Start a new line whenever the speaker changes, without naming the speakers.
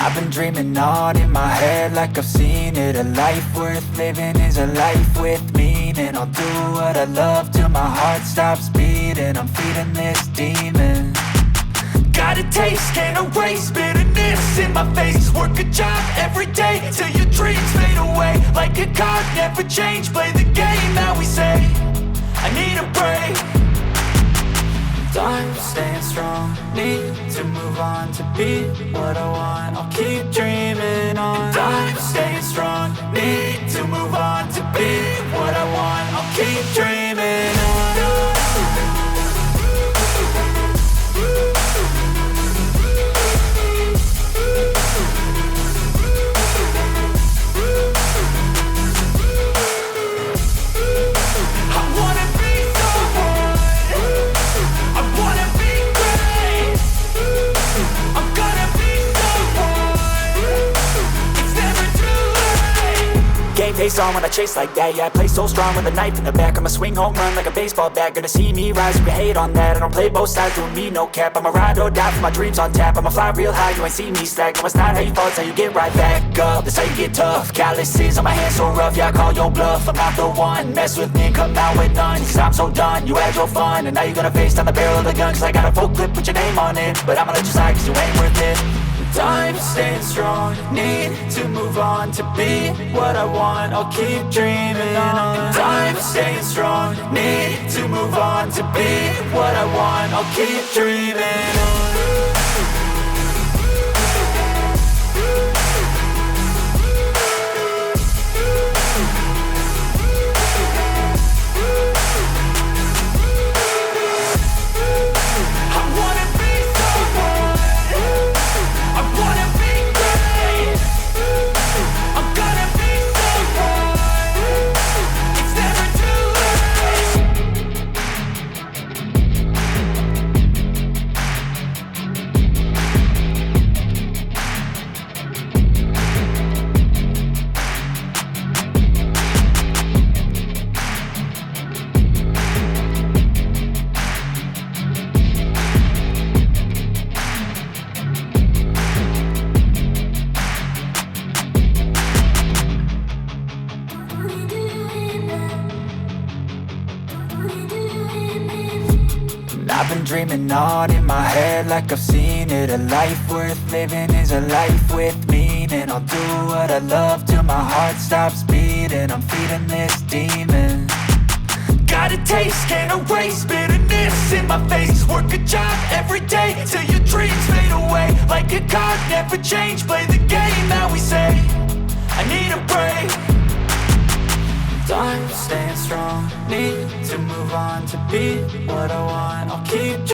I've been dreaming on in my head like I've seen it. A life worth living is a life with meaning. I'll do what I love till my heart stops beating. I'm feeding this demon. Got a taste, can't erase bitterness in my face. Work a job every day till your dreams fade away. Like a card, never change, play the game that we say. I need a break. Time staying strong, need to move on to be what I want. I'll keep dreaming on. Time staying strong, need to move on to be what I want. I'll keep dreaming on. Face on when I chase like that. Yeah, I play so strong with a knife in the back. I'ma swing home run like a baseball bat. Gonna see me rise, you can hate on that. I don't play both sides, doing me no cap. I'ma ride or die for my dreams on tap. I'ma fly real high, you ain't see me slack. No, it's not how you fall, it's how you get right back up. That's how you get tough. Calluses on my hands so rough, yeah, I call your bluff. I'm not the one, mess with me and come out with none. Cause I'm so done, you had your fun. And now you're gonna face down the barrel of the gun. Cause I got a full clip with your name on it. But I'ma let you slide cause you ain't worth it. Time staying strong, need to move on to be what I want. I'll keep dreaming on. Time staying strong, need to move on to be what I want. I'll keep dreaming on. I've been dreaming on in my head like I've seen it. A life worth living is a life with meaning. I'll do what I love till my heart stops beating. I'm feeding this demon. Got a taste, can't erase bitterness in my face. Work a job every day till your dreams fade away. Like a card, never change, play the game that we say. I need a break. Time staying strong, need to move on to be what I want. I'll keep